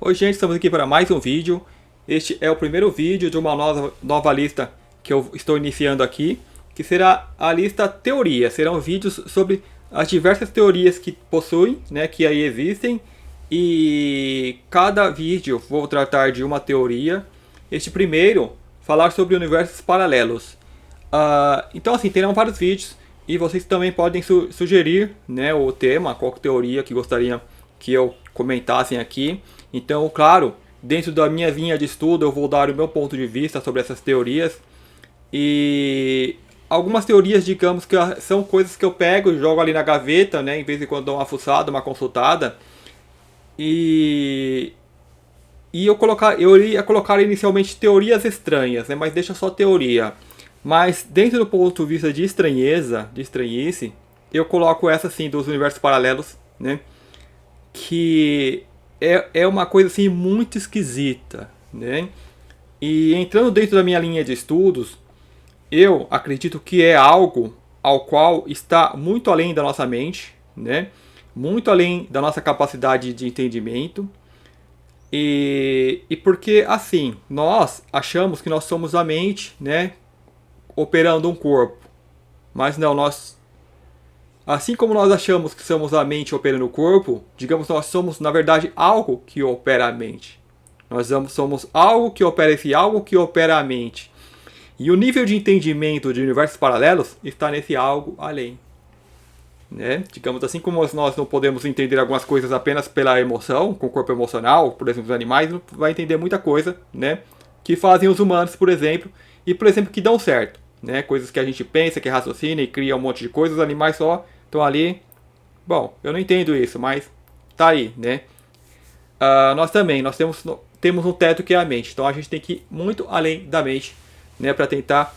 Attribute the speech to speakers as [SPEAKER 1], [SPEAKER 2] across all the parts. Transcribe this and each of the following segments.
[SPEAKER 1] Oi gente, estamos aqui para mais um vídeo. Este é o primeiro vídeo de uma nova lista que eu estou iniciando aqui, que será a lista teoria. Serão vídeos sobre as diversas teorias que possuem, né, que aí existem, e cada vídeo vou tratar de uma teoria. Este primeiro, falar sobre universos paralelos. Então assim, terão vários vídeos e vocês também podem sugerir, né, o tema, qual teoria que gostariam que eu comentassem aqui. Então, claro, dentro da minha linha de estudo eu vou dar o meu ponto de vista sobre essas teorias. E algumas teorias, digamos que são coisas que eu pego e jogo ali na gaveta, né, em vez de quando dou uma fuçada, uma consultada. E eu iria colocar inicialmente teorias estranhas, né, mas deixa só teoria. Mas dentro do ponto de vista de estranheza, de estranhice, eu coloco essa sim dos universos paralelos, né? Que é uma coisa assim muito esquisita, né? E entrando dentro da minha linha de estudos, eu acredito que é algo ao qual está muito além da nossa mente, né? Muito além da nossa capacidade de entendimento. E porque assim, nós achamos que nós somos a mente, né? Operando um corpo. Mas não, assim como nós achamos que somos a mente operando o corpo, digamos, nós somos na verdade algo que opera a mente. Nós somos algo que opera esse algo que opera a mente. E o nível de entendimento de universos paralelos está nesse algo além. Né? Digamos, assim como nós não podemos entender algumas coisas apenas pela emoção, com o corpo emocional, por exemplo, os animais, não vai entender muita coisa, né? Que fazem os humanos, por exemplo, e por exemplo, que dão certo. Né? Coisas que a gente pensa, que raciocina e cria um monte de coisas, os animais só estão ali. Bom, eu não entendo isso, mas tá aí, né? Nós também, nós temos um teto que é a mente, então a gente tem que ir muito além da mente, né? Para tentar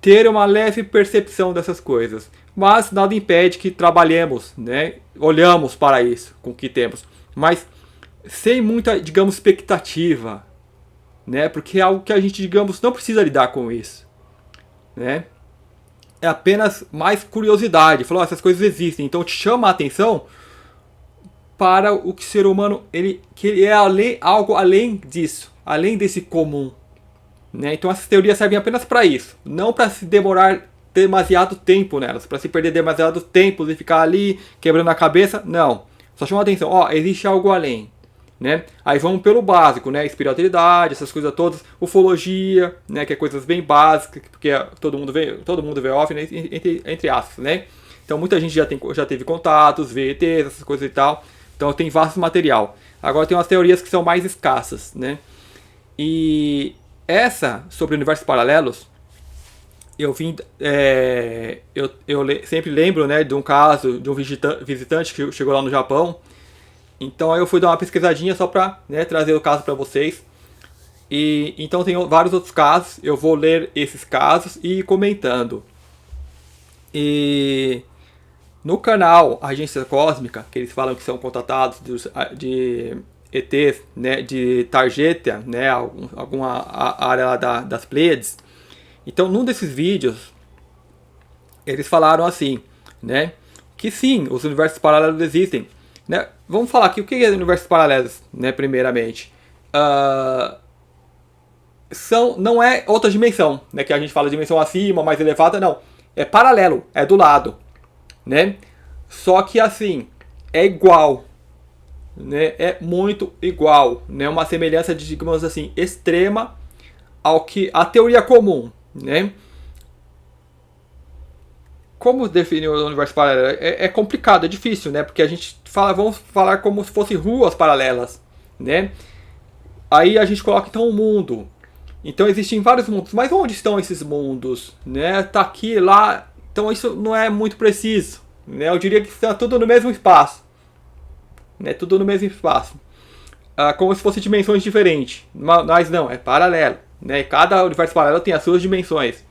[SPEAKER 1] ter uma leve percepção dessas coisas. Mas nada impede que trabalhemos, né? Olhamos para isso com o que temos, mas sem muita, digamos, expectativa, né? Porque é algo que a gente, digamos, não precisa lidar com isso, né? É apenas mais curiosidade. Falou, essas coisas existem, então te chama a atenção para o que o ser humano que ele é algo além disso, além desse comum, né? Então essas teorias servem apenas para isso, não para se demorar demasiado tempo nelas, para se perder demasiado tempo e ficar ali quebrando a cabeça, não. Só chama a atenção, ó, existe algo além. Né? Aí vamos pelo básico, né? Espiritualidade, essas coisas todas, ufologia, né? Que é coisas bem básicas, porque todo mundo vê off, né? Entre aspas, né? Então muita gente já teve contatos, vê ETs, essas coisas e tal. Então tem vasto material. Agora tem umas teorias que são mais escassas, né? E essa sobre universos paralelos, eu sempre lembro, né, de um caso de um visitante que chegou lá no Japão. Então aí eu fui dar uma pesquisadinha só para, né, trazer o caso para vocês. E então tem vários outros casos, eu vou ler esses casos e ir comentando. E no canal Agência Cósmica, que eles falam que são contatados de ETs, né, de Targeta, né, alguma área lá das Pleiades. Então num desses vídeos eles falaram assim, né, que sim, os universos paralelos existem. Né? Vamos falar aqui o que é universos paralelos, né, primeiramente. Não é outra dimensão, né, que a gente fala dimensão acima, mais elevada, não. É paralelo, é do lado, né? Só que assim, é igual, né? É muito igual, né? Uma semelhança de, digamos assim, extrema ao que a teoria comum, né? Como definir o universo paralelo? É complicado, é difícil, né? Porque a gente vamos falar como se fossem ruas paralelas, né? Aí a gente coloca então um mundo. Então existem vários mundos, mas onde estão esses mundos, né? Tá aqui, lá, então isso não é muito preciso, né? Eu diria que está tudo no mesmo espaço, né? Tudo no mesmo espaço, como se fossem dimensões diferentes, mas não, é paralelo, né? Cada universo paralelo tem as suas dimensões.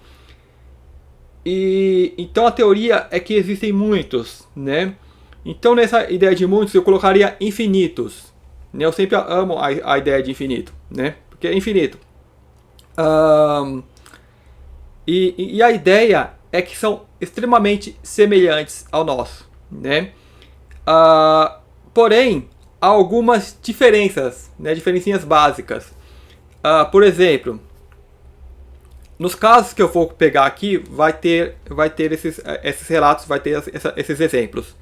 [SPEAKER 1] E então a teoria é que existem muitos, né? Então nessa ideia de muitos eu colocaria infinitos, né? Eu sempre amo a ideia de infinito, né? Porque é infinito. E a ideia é que são extremamente semelhantes ao nosso, né? Porém, algumas diferenças, né, diferencinhas básicas. Por exemplo, nos casos que eu vou pegar aqui, vai ter esses relatos, vai ter esses exemplos.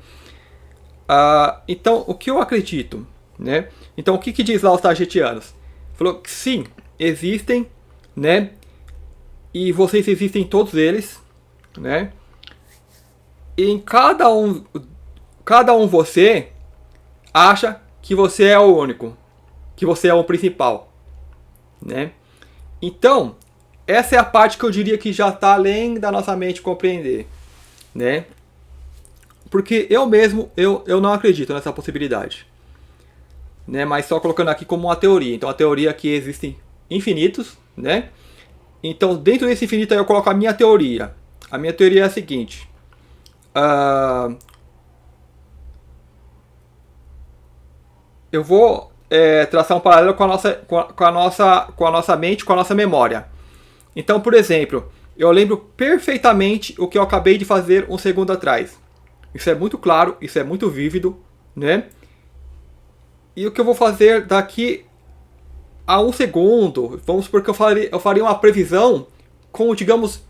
[SPEAKER 1] Então, o que eu acredito, né? Então, o que diz lá os targetianos? Falou que sim, existem, né? E vocês existem todos eles, né? E em cada um você acha que você é o único, que você é o principal, né? Então, essa é a parte que eu diria que já está além da nossa mente compreender, né? Porque eu mesmo, eu não acredito nessa possibilidade, né? Mas só colocando aqui como uma teoria. Então, a teoria é que existem infinitos, né? Então, dentro desse infinito aí eu coloco a minha teoria. A minha teoria é a seguinte. Eu vou traçar um paralelo com a nossa mente, com a nossa memória. Então, por exemplo, eu lembro perfeitamente o que eu acabei de fazer um segundo atrás. Isso é muito claro, isso é muito vívido, né? E o que eu vou fazer daqui a um segundo, vamos supor que eu faria uma previsão com, digamos,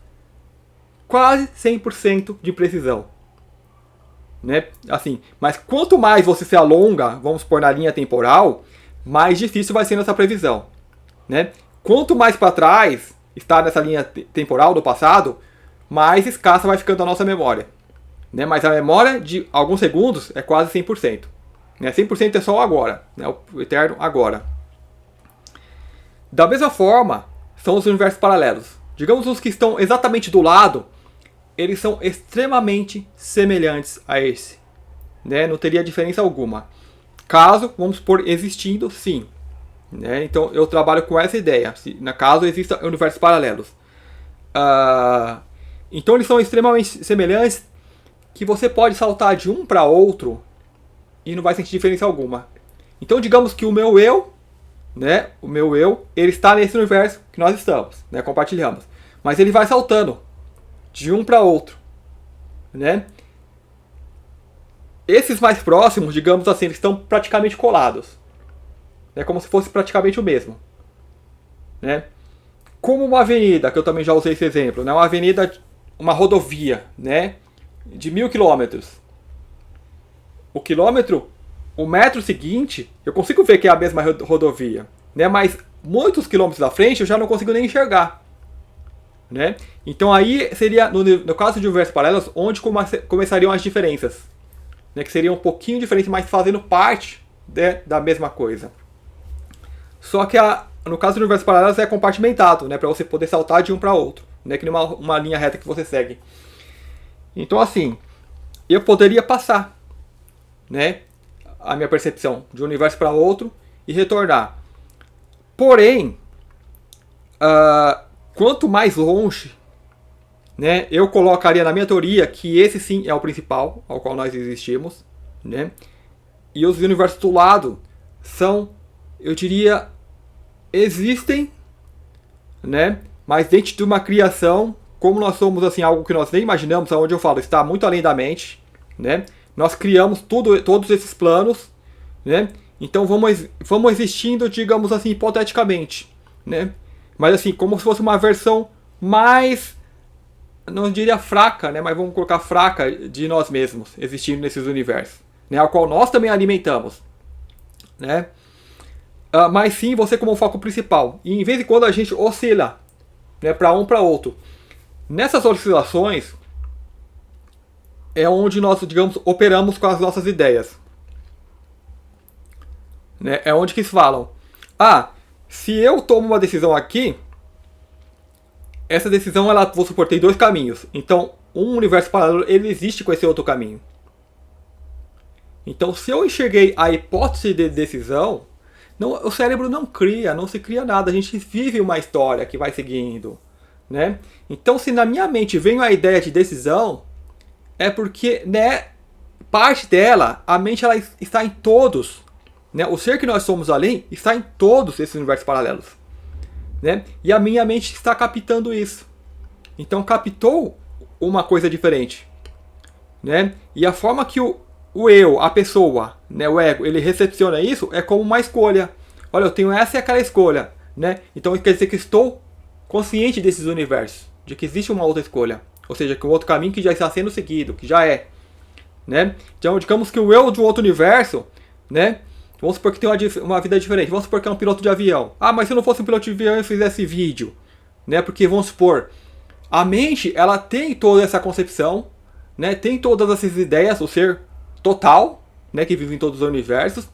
[SPEAKER 1] quase 100% de precisão, né? Assim, mas quanto mais você se alonga, vamos supor na linha temporal, mais difícil vai ser nessa previsão, né? Quanto mais para trás está nessa linha temporal do passado, mais escassa vai ficando a nossa memória, né? Mas a memória de alguns segundos é quase 100%, né? 100% é só o agora, né? O eterno agora. Da mesma forma, são os universos paralelos. Digamos os que estão exatamente do lado, eles são extremamente semelhantes a esse, né? Não teria diferença alguma. Caso, vamos supor, existindo, sim. Né? Então eu trabalho com essa ideia. Se na caso existam universos paralelos. Então eles são extremamente semelhantes que você pode saltar de um para outro e não vai sentir diferença alguma. Então digamos que o meu eu, né? O meu eu, ele está nesse universo que nós estamos, né? Compartilhamos. Mas ele vai saltando de um para outro, né? Esses mais próximos, digamos assim, eles estão praticamente colados. É como se fosse praticamente o mesmo, né? Como uma avenida, que eu também já usei esse exemplo, né? Uma avenida, uma rodovia, né? De 1000 quilômetros. O metro seguinte, eu consigo ver que é a mesma rodovia, né? Mas muitos quilômetros da frente eu já não consigo nem enxergar, né? Então aí seria, no caso de universos paralelos, onde começariam as diferenças, né? Que seriam um pouquinho diferentes, mas fazendo parte, né, da mesma coisa. Só que no caso do universo paralelo é compartimentado, né, para você poder saltar de um para outro, né, que nem uma linha reta que você segue. Então assim, eu poderia passar, né, a minha percepção de um universo para outro e retornar. Porém, quanto mais longe, né, eu colocaria na minha teoria que esse sim é o principal ao qual nós existimos, né, e os universos do lado são, eu diria, existem, né? Mas dentro de uma criação, como nós somos assim algo que nós nem imaginamos, aonde eu falo, está muito além da mente, né? Nós criamos todos esses planos, né? Então vamos existindo, digamos assim, hipoteticamente, né? Mas assim, como se fosse uma versão mais, não diria fraca, né? Mas vamos colocar fraca de nós mesmos, existindo nesses universos, né? Ao qual nós também alimentamos, né? Mas sim você como foco principal. E em vez de quando a gente oscila, né, para um para outro. Nessas oscilações é onde nós, digamos, operamos com as nossas ideias. Né? É onde que eles falam: se eu tomo uma decisão aqui, essa decisão, ela, vou supor, tem dois caminhos. Então, um universo paralelo, ele existe com esse outro caminho. Então, se eu enxerguei a hipótese de decisão, o cérebro não se cria nada, a gente vive uma história que vai seguindo, né? Então, se na minha mente vem a ideia de decisão, é porque, né, parte dela, a mente ela está em todos, né? O ser que nós somos além está em todos esses universos paralelos, né? E a minha mente está captando isso. Então, captou uma coisa diferente, né? E a forma que o o eu, a pessoa, né, o ego, ele recepciona isso é como uma escolha. Olha, eu tenho essa e aquela escolha, né? Então isso quer dizer que estou consciente desses universos, de que existe uma outra escolha, ou seja, que um outro caminho que já está sendo seguido, que já é, né? Então, digamos que o eu de um outro universo, né? Vamos supor que tem uma vida diferente. Vamos supor que é um piloto de avião. Ah, mas se eu não fosse um piloto de avião e fizesse vídeo, né? Porque vamos supor, a mente, ela tem toda essa concepção, né? Tem todas essas ideias, o ser total, né? Que vive em todos os universos.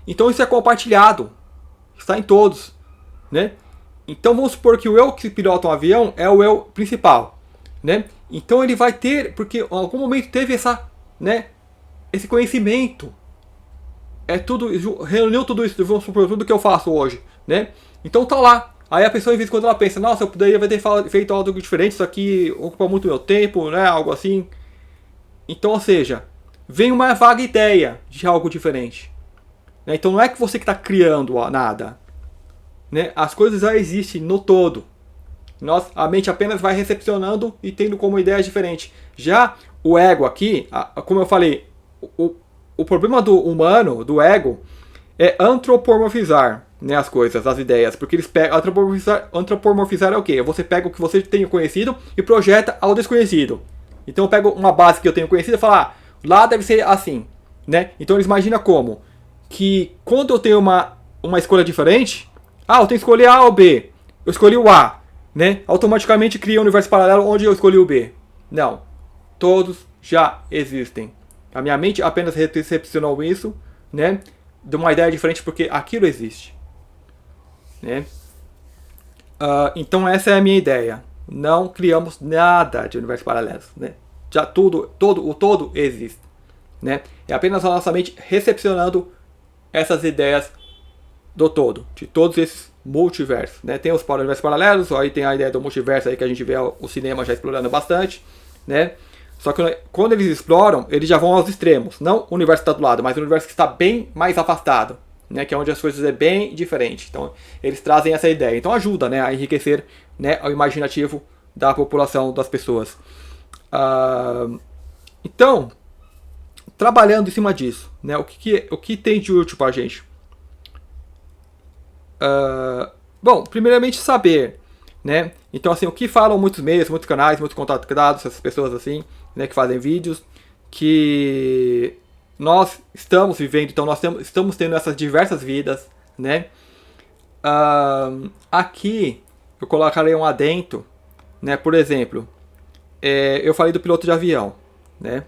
[SPEAKER 1] Então isso é compartilhado, está em todos, né? Então vamos supor que o eu que pilota um avião é o eu principal, né? Então ele vai ter, porque em algum momento teve essa, né? Esse conhecimento. É tudo, reuniu tudo isso, vamos supor, tudo que eu faço hoje, né? Então tá lá. Aí a pessoa, em vez de quando ela pensa, nossa, eu poderia ter feito algo diferente, isso aqui ocupa muito meu tempo, né? Algo assim. Então, ou seja, vem uma vaga ideia de algo diferente. Né? Então não é que você que está criando nada. Né? As coisas já existem no todo. A mente apenas vai recepcionando e tendo como ideias diferentes. Já o ego aqui, como eu falei, o problema do humano, do ego, é antropomorfizar, né, as coisas, as ideias. Porque eles pegam. Antropomorfizar é o quê? Você pega o que você tem conhecido e projeta ao desconhecido. Então eu pego uma base que eu tenho conhecido e falo, lá deve ser assim. Né? Então eles imaginam como? Que quando eu tenho uma escolha diferente, eu tenho que escolher A ou B. Eu escolhi o A, né? Automaticamente cria um universo paralelo onde eu escolhi o B. Não. Todos já existem. A minha mente apenas recepcionou isso, né? De uma ideia diferente porque aquilo existe. Né? Então essa é a minha ideia. Não criamos nada de universos paralelos. Né? Já o todo existe. Né? É apenas a nossa mente recepcionando essas ideias do todo, de todos esses multiversos. Né? Tem os universos paralelos, aí tem a ideia do multiverso aí que a gente vê o cinema já explorando bastante. Né? Só que quando eles exploram, eles já vão aos extremos. Não o universo que está do lado, mas o universo que está bem mais afastado. Né? Que é onde as coisas é bem diferente. Então eles trazem essa ideia. Então ajuda, né, a enriquecer, né, o imaginativo da população, das pessoas. Então, trabalhando em cima disso, né, o que tem de útil para a gente? Bom, primeiramente saber, né? Então assim, o que falam muitos meios, muitos canais, muitos contatos, essas pessoas assim, né, que fazem vídeos, que nós estamos vivendo, então nós estamos tendo essas diversas vidas, né? Aqui eu colocarei um adendo, né? Por exemplo, eu falei do piloto de avião, né?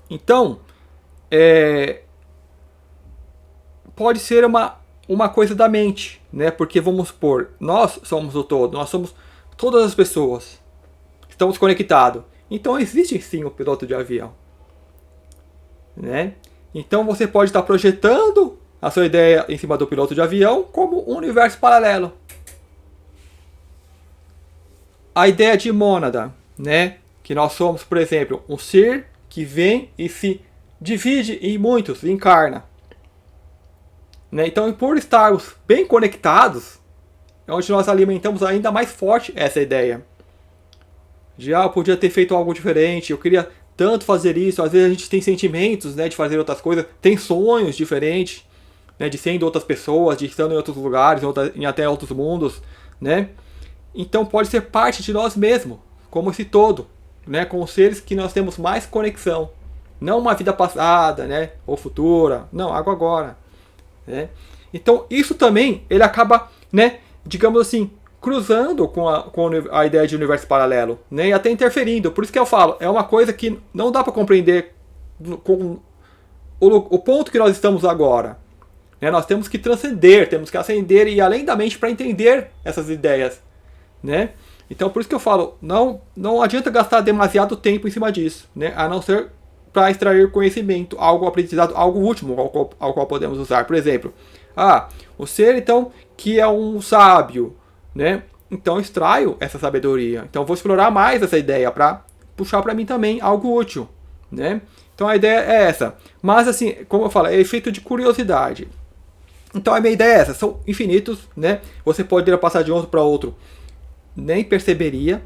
[SPEAKER 1] Então, pode ser uma coisa da mente, né? Porque vamos supor, nós somos o todo, nós somos todas as pessoas, estamos conectados. Então existe sim o piloto de avião, né? Então você pode estar projetando a sua ideia em cima do piloto de avião como um universo paralelo. A ideia de mônada, né? Que nós somos, por exemplo, um ser que vem e se divide em muitos, encarna. Né? Então, por estarmos bem conectados, é onde nós alimentamos ainda mais forte essa ideia. Eu podia ter feito algo diferente, eu queria tanto fazer isso. Às vezes a gente tem sentimentos, né, de fazer outras coisas, tem sonhos diferentes, né, de ser em outras pessoas, de estar em outros lugares, em até outros mundos, né? Então pode ser parte de nós mesmos, como esse todo, né, com os seres que nós temos mais conexão. Não uma vida passada, né, ou futura, não, algo agora. Né? Então isso também, ele acaba, né, digamos assim, cruzando com a ideia de universo paralelo, né, e até interferindo. Por isso que eu falo, é uma coisa que não dá para compreender com o ponto que nós estamos agora. Né? Nós temos que transcender, temos que ascender e ir além da mente para entender essas ideias. Né? Então por isso que eu falo, não adianta gastar demasiado tempo em cima disso, né? A não ser para extrair conhecimento, algo aprendizado, algo último ao qual podemos usar. Por exemplo, o ser então que é um sábio, né? Então eu extraio essa sabedoria. Então eu vou explorar mais essa ideia para puxar para mim também algo útil, né? Então a ideia é essa. Mas assim, como eu falo, é efeito de curiosidade. Então a minha ideia é essa, são infinitos, né? Você poderia passar de um para outro, nem perceberia.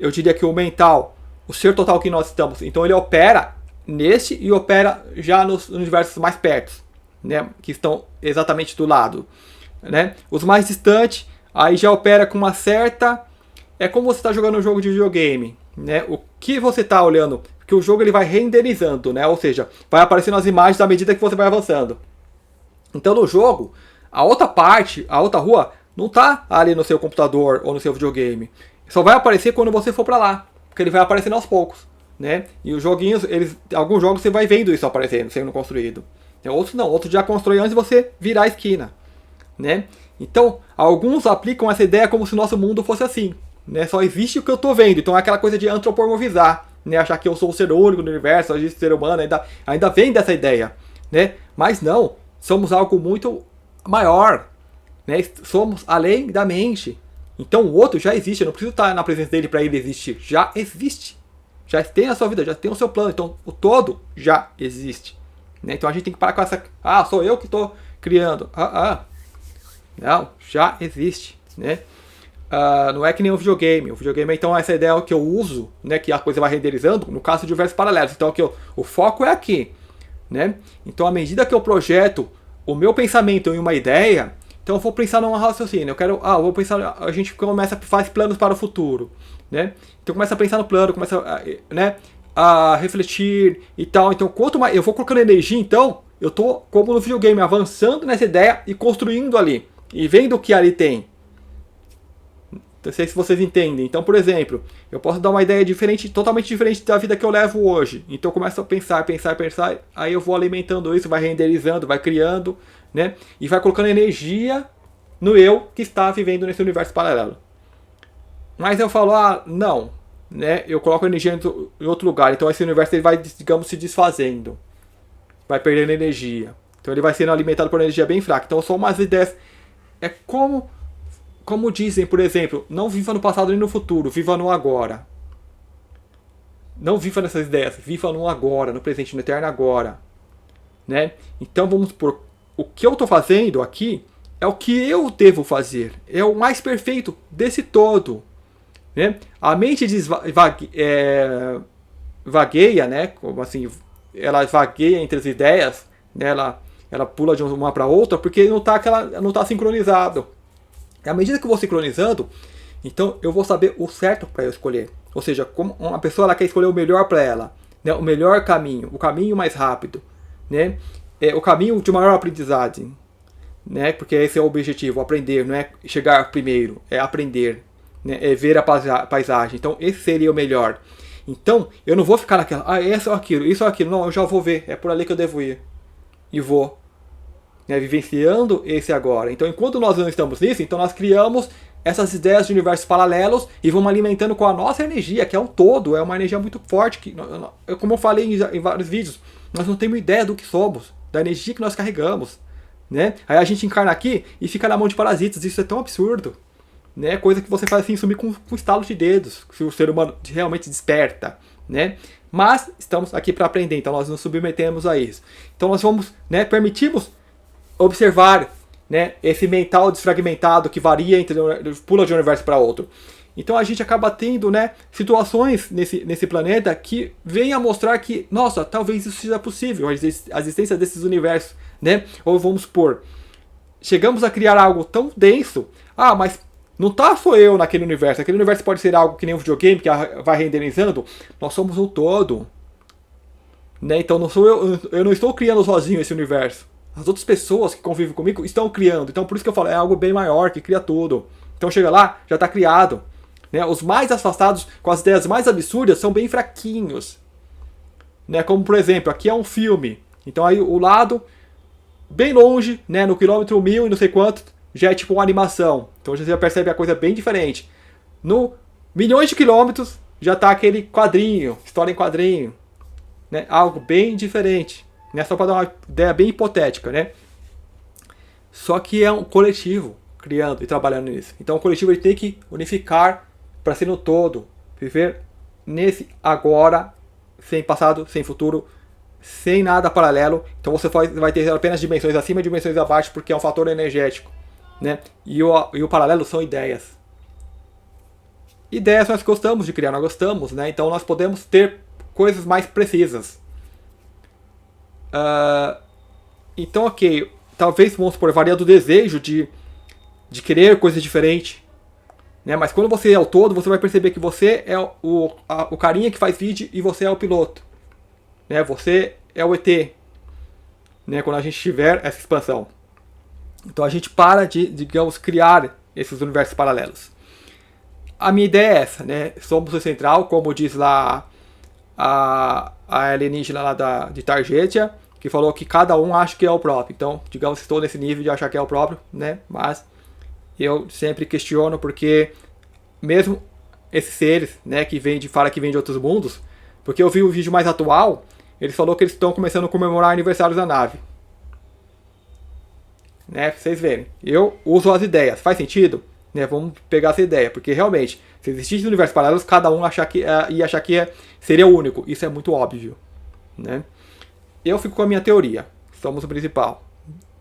[SPEAKER 1] Eu diria que o mental, o ser total que nós estamos, então ele opera neste e opera já nos universos mais perto, né, que estão exatamente do lado, né? Os mais distantes, aí já opera com uma certa... É como você está jogando um jogo de videogame, né? O que você está olhando, porque o jogo ele vai renderizando, né? Ou seja, vai aparecendo as imagens à medida que você vai avançando. Então no jogo, a outra parte, a outra rua, não está ali no seu computador ou no seu videogame. Só vai aparecer quando você for para lá, porque ele vai aparecendo aos poucos, né? E os joguinhos, alguns jogos você vai vendo isso aparecendo, sendo construído. Outros não, outros já constroem antes de você virar a esquina, né? Então, alguns aplicam essa ideia como se o nosso mundo fosse assim, né? Só existe o que eu estou vendo. Então é aquela coisa de antropomorfizar, né? Achar que eu sou o ser único no universo, só existe ser humano, ainda vem dessa ideia, né? Mas não, somos algo muito maior, né? Somos além da mente. Então o outro já existe, eu não preciso estar na presença dele para ele existir. Já existe. Já tem a sua vida, já tem o seu plano. Então o todo já existe, né? Então a gente tem que parar com essa... Ah, sou eu que estou criando. Não, já existe, né? Não é que nem um videogame. O videogame, então, essa ideia que eu uso, né, que a coisa vai renderizando, no caso de universos paralelos. Então, aqui, o foco é aqui, né? Então, à medida que eu projeto o meu pensamento em uma ideia, então eu vou pensar num raciocínio. Eu vou pensar, a gente faz planos para o futuro, né? Então, começa a pensar no plano, né, a refletir e tal. Então, quanto mais eu vou colocando energia, então, eu tô como no videogame, avançando nessa ideia e construindo ali e vendo o que ali tem. Não sei se vocês entendem. Então, por exemplo, eu posso dar uma ideia diferente, totalmente diferente da vida que eu levo hoje. Então eu começo a pensar, aí eu vou alimentando isso, vai renderizando, vai criando, né? E vai colocando energia no eu que está vivendo nesse universo paralelo. Mas eu falo, não, né? Eu coloco energia em outro lugar. Então esse universo ele vai, digamos, se desfazendo. Vai perdendo energia. Então ele vai sendo alimentado por energia bem fraca. Então são umas ideias... É como dizem, por exemplo, não viva no passado nem no futuro, viva no agora. Não viva nessas ideias, viva no agora, no presente, no eterno agora, né? Então vamos por o que eu estou fazendo aqui é o que eu devo fazer, é o mais perfeito desse todo, né? A mente vagueia, né? Como assim, ela vagueia entre as ideias, né? Ela pula de uma para outra porque não está sincronizado. À medida que eu vou sincronizando, então eu vou saber o certo para eu escolher. Ou seja, como uma pessoa ela quer escolher o melhor para ela, né? O melhor caminho, o caminho mais rápido, né? O caminho de maior aprendizagem, né? Porque esse é o objetivo, aprender, não é chegar primeiro, é aprender, né? É ver a paisagem. Então esse seria o melhor. Então eu não vou ficar naquela, esse ou aquilo, isso ou aquilo, não, eu já vou ver, é por ali que eu devo ir. E vou. Né, vivenciando esse agora. Então, enquanto nós não estamos nisso, então nós criamos essas ideias de universos paralelos e vamos alimentando com a nossa energia, que é um todo, é uma energia muito forte, que, como eu falei em vários vídeos, nós não temos ideia do que somos, da energia que nós carregamos, né? Aí a gente encarna aqui e fica na mão de parasitas, isso é tão absurdo, né? Coisa que você faz assim, sumir com estalo de dedos, se o ser humano realmente desperta, né? Mas estamos aqui para aprender, então nós nos submetemos a isso. Então nós vamos, né, permitimos observar, né, esse mental desfragmentado que varia pula de um universo para outro. Então a gente acaba tendo, né, situações nesse planeta que vêm a mostrar que, nossa, talvez isso seja possível, a existência desses universos, né? Ou vamos supor, chegamos a criar algo tão denso, mas não tá só eu naquele universo, aquele universo pode ser algo que nem um videogame que vai renderizando, nós somos um todo, né? Então não sou eu não estou criando sozinho esse universo. As outras pessoas que convivem comigo estão criando. Então por isso que eu falo, é algo bem maior, que cria tudo. Então chega lá, já está criado. Né? Os mais afastados, com as ideias mais absurdas, são bem fraquinhos. Né? Como por exemplo, aqui é um filme. Então aí o lado, bem longe, né? No quilômetro 1000 e não sei quanto, já é tipo uma animação. Então você já percebe a coisa bem diferente. No milhões de quilômetros, já está aquele quadrinho, história em quadrinho. Né? Algo bem diferente. Né? Só para dar uma ideia bem hipotética, né? Só que é um coletivo criando e trabalhando nisso. Então o coletivo ele tem que unificar para ser no todo, viver nesse agora, sem passado, sem futuro, sem nada paralelo. Então você vai ter apenas dimensões acima e dimensões abaixo, porque é um fator energético, né? E o paralelo são ideias. Ideias nós gostamos de criar, nós gostamos, né? Então nós podemos ter coisas mais precisas. Então, ok, talvez, vamos supor, varia do desejo de querer coisas diferentes, né? Mas quando você é o todo, você vai perceber que você é o carinha que faz vídeo e você é o piloto, né? Você é o ET, né? Quando a gente tiver essa expansão. Então a gente para de, digamos, criar esses universos paralelos. A minha ideia é essa, né? Somos o central, como diz lá a alienígena lá de Targetia, que falou que cada um acha que é o próprio. Então, digamos que estou nesse nível de achar que é o próprio, né? Mas eu sempre questiono porque mesmo esses seres, né, que fala que vem de outros mundos, porque eu vi o vídeo mais atual, ele falou que eles estão começando a comemorar aniversários da nave. Né, pra vocês verem. Eu uso as ideias. Faz sentido? Né, vamos pegar essa ideia, porque realmente, se existisse universos paralelos, cada um ia achar que seria o único. Isso é muito óbvio, né? Eu fico com a minha teoria. Somos o principal.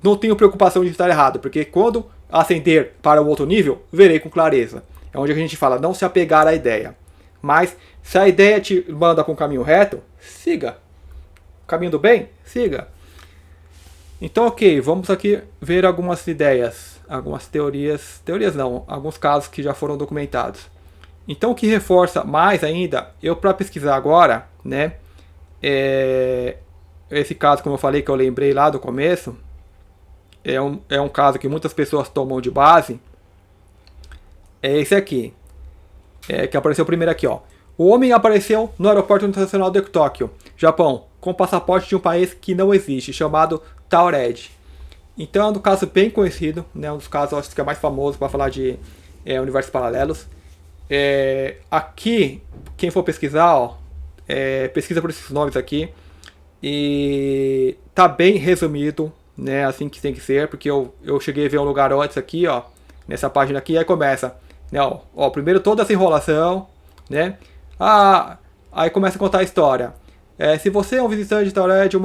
[SPEAKER 1] Não tenho preocupação de estar errado, porque quando ascender para o outro nível, verei com clareza. É onde a gente fala, não se apegar à ideia. Mas, se a ideia te manda para um caminho reto, siga. Caminho do bem? Siga. Então, ok, vamos aqui ver algumas ideias, algumas teorias não, alguns casos que já foram documentados. Então, o que reforça mais ainda, eu para pesquisar agora, né, esse caso, como eu falei, que eu lembrei lá do começo, é um caso que muitas pessoas tomam de base, é esse aqui, que apareceu primeiro aqui, ó. O homem apareceu no aeroporto internacional de Tóquio, Japão, com passaporte de um país que não existe, chamado Taured. Então é um caso bem conhecido, né, um dos casos acho que é mais famoso para falar de universos paralelos. Aqui, quem for pesquisar, ó, pesquisa por esses nomes aqui, e tá bem resumido, né, assim que tem que ser, porque eu cheguei a ver um lugar antes aqui, ó, nessa página aqui, aí começa, né, ó, primeiro toda essa enrolação, né, aí começa a contar a história. Se você é um visitante de Taured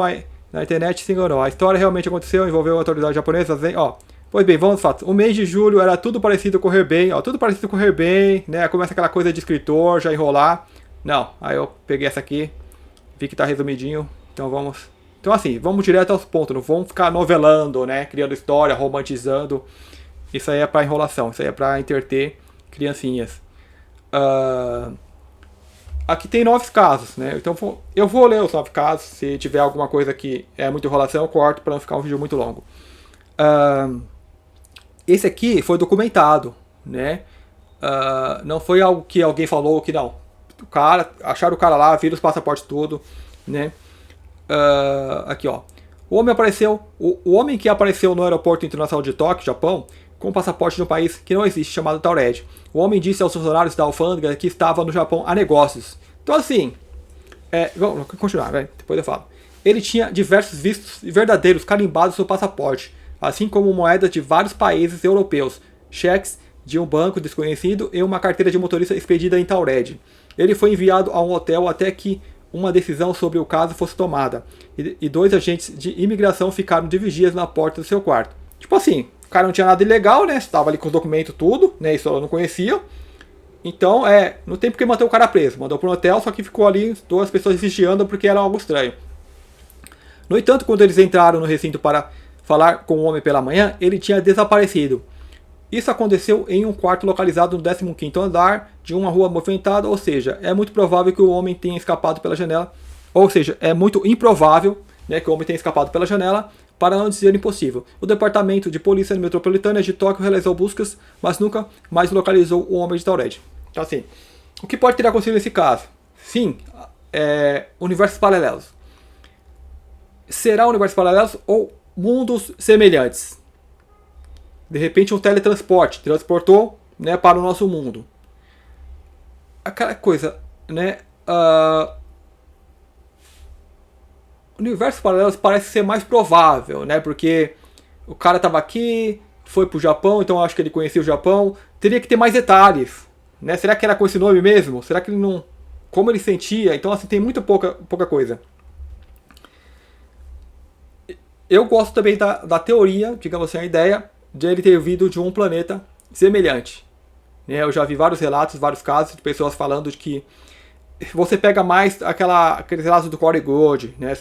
[SPEAKER 1] na internet, se enganou. A história realmente aconteceu, envolveu autoridades japonesas, ó. Pois bem, vamos aos fatos. O mês de julho era tudo parecido correr bem, ó, tudo parecido correr bem, né, começa aquela coisa de escritor, já enrolar. Não, aí eu peguei essa aqui, vi que tá resumidinho, então vamos... Então assim, vamos direto aos pontos, não vamos ficar novelando, né, criando história, romantizando. Isso aí é pra enrolação, isso aí é pra entreter criancinhas. Aqui tem 9 casos, né? Então eu vou ler os 9 casos. Se tiver alguma coisa que é muita enrolação, eu corto para não ficar um vídeo muito longo. Esse aqui foi documentado, né? Não foi algo que alguém falou que não. Acharam o cara lá, viram os passaportes tudo, né? Aqui, ó. O homem que apareceu no aeroporto internacional de Tóquio, Japão, com o passaporte de um país que não existe, chamado Taured. O homem disse aos funcionários da alfândega que estava no Japão a negócios. Então assim, vamos continuar, depois eu falo. Ele tinha diversos vistos verdadeiros carimbados no seu passaporte, assim como moedas de vários países europeus, cheques de um banco desconhecido e uma carteira de motorista expedida em Taured. Ele foi enviado a um hotel até que uma decisão sobre o caso fosse tomada, e 2 agentes de imigração ficaram de vigias na porta do seu quarto. Tipo assim, o cara não tinha nada ilegal, né? Estava ali com os documentos tudo, né? Isso eu não conhecia. Então, não tem porque manter o cara preso. Mandou para um hotel, só que ficou ali 2 pessoas vigiando porque era algo estranho. No entanto, quando eles entraram no recinto para falar com o homem pela manhã, ele tinha desaparecido. Isso aconteceu em um quarto localizado no 15º andar de uma rua movimentada, ou seja, é muito provável que o homem tenha escapado pela janela, ou seja, é muito improvável, né, que o homem tenha escapado pela janela, para não dizer impossível. O Departamento de Polícia Metropolitana de Tóquio realizou buscas, mas nunca mais localizou o homem de Taured. Então assim, o que pode ter acontecido nesse caso? Sim, universos paralelos. Será universos paralelos ou mundos semelhantes? De repente um teletransporte transportou, né, para o nosso mundo. Aquela coisa, né? Universos paralelos parece ser mais provável, né? Porque o cara estava aqui, foi pro Japão, então eu acho que ele conhecia o Japão. Teria que ter mais detalhes, né? Será que era com esse nome mesmo? Será que ele não... Como ele sentia? Então assim, tem muito pouca coisa. Eu gosto também da teoria, digamos assim, a ideia de ele ter vindo de um planeta semelhante. Eu já vi vários relatos, vários casos de pessoas falando de que você pega mais aqueles lados do Core Gold, né,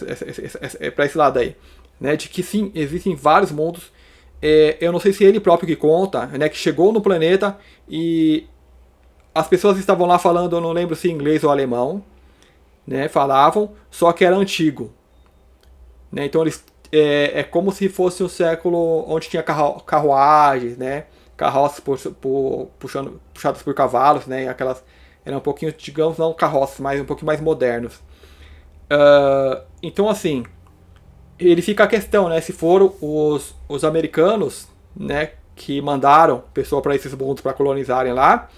[SPEAKER 1] para esse lado aí, né, de que sim, existem vários mundos. Eu não sei se ele próprio que conta, né, que chegou no planeta e as pessoas estavam lá falando, eu não lembro se inglês ou alemão, né, falavam, só que era antigo, né, então eles é como se fosse um século onde tinha carruagens, né, carroças puxadas por cavalos, né, aquelas eram um pouquinho, digamos, não carroças, mas um pouquinho mais modernos. Então, assim, ele fica a questão, né, se foram os americanos, né, que mandaram pessoas para esses mundos para colonizarem lá.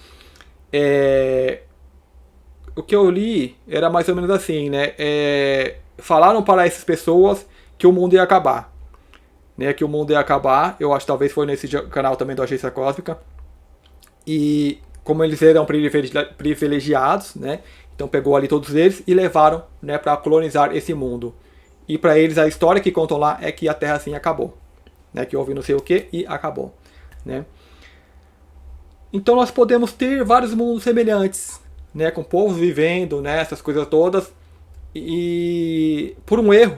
[SPEAKER 1] O que eu li era mais ou menos assim, né, falaram para essas pessoas que o mundo ia acabar, né, que o mundo ia acabar. Eu acho que talvez foi nesse canal também da Agência Cósmica. E como eles eram privilegiados, né, então pegou ali todos eles e levaram, né, para colonizar esse mundo. E para eles a história que contam lá é que a Terra assim acabou, né, que houve não sei o que e acabou, né. Então nós podemos ter vários mundos semelhantes, né, com povos vivendo, né, essas coisas todas, e por um erro,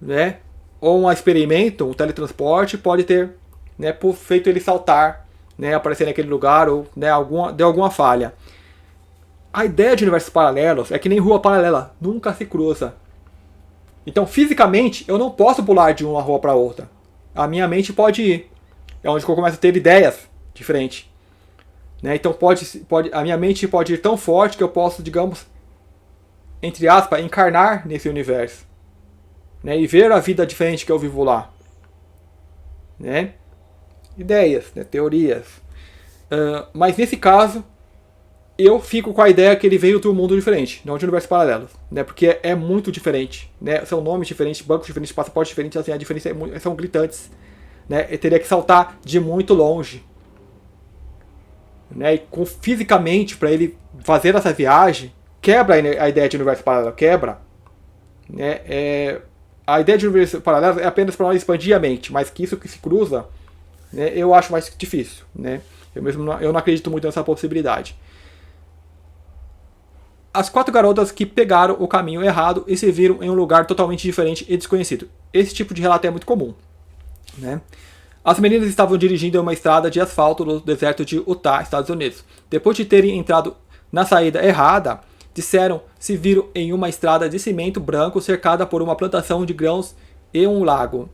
[SPEAKER 1] né, ou um experimento, um teletransporte pode ter, né, feito ele saltar, né, aparecer naquele lugar, ou, né, deu alguma falha. A ideia de universos paralelos é que nem rua paralela, nunca se cruza. Então, fisicamente, eu não posso pular de uma rua para outra. A minha mente pode ir. É onde eu começo a ter ideias diferentes. Né? Então, a minha mente pode ir tão forte que eu posso, digamos, entre aspas, encarnar nesse universo. Né? E ver a vida diferente que eu vivo lá. Né? Ideias, né? Teorias. Mas nesse caso, eu fico com a ideia que ele veio de um mundo diferente, não de universos paralelos, né? Porque é muito diferente, né? São nomes diferentes, bancos diferentes, passaportes diferentes, assim, a diferença são gritantes, né? Eu teria que saltar de muito longe, né? E fisicamente, para ele fazer essa viagem, quebra a ideia de universo paralelo, quebra, né? A ideia de universo paralelo é apenas para nós expandir a mente, mas que isso que se cruza, né? Eu acho mais difícil, né? Eu não acredito muito nessa possibilidade. As 4 garotas que pegaram o caminho errado e se viram em um lugar totalmente diferente e desconhecido. Esse tipo de relato é muito comum, né? As meninas estavam dirigindo em uma estrada de asfalto no deserto de Utah, Estados Unidos. Depois de terem entrado na saída errada, disseram se viram em uma estrada de cimento branco cercada por uma plantação de grãos e um lago.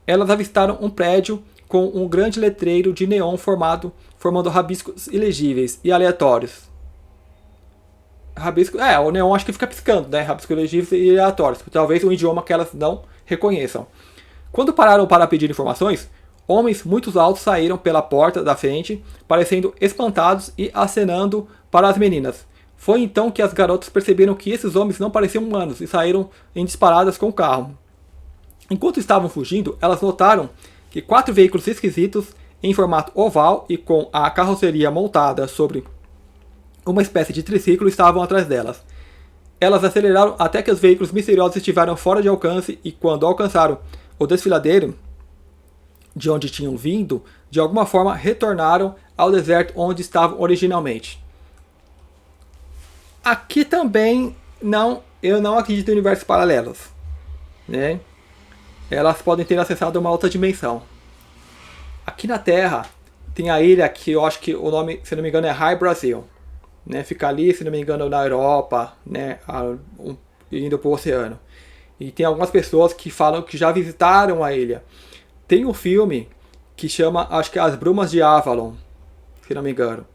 [SPEAKER 1] Elas avistaram um prédio com um grande letreiro de neon formando rabiscos ilegíveis e aleatórios. Rabisco, o neon acho que fica piscando, né? Rabiscos ilegíveis e aleatórios, talvez um idioma que elas não reconheçam. Quando pararam para pedir informações, homens muito altos saíram pela porta da frente, parecendo espantados e acenando para as meninas. Foi então que as garotas perceberam que esses homens não pareciam humanos e saíram em disparadas com o carro. Enquanto estavam fugindo, elas notaram que 4 veículos esquisitos em formato oval e com a carroceria montada sobre uma espécie de triciclo estavam atrás delas. Elas aceleraram até que os veículos misteriosos estiveram fora de alcance e quando alcançaram o desfiladeiro de onde tinham vindo, de alguma forma retornaram ao deserto onde estavam originalmente. Aqui também eu não acredito em universos paralelos, né? Elas podem ter acessado uma outra dimensão. Aqui na Terra tem a ilha que eu acho que o nome, se não me engano, é High Brazil. Né, fica ali, se não me engano, na Europa, né, indo para o oceano. E tem algumas pessoas que falam que já visitaram a ilha. Tem um filme que chama, acho que é As Brumas de Avalon, se não me engano.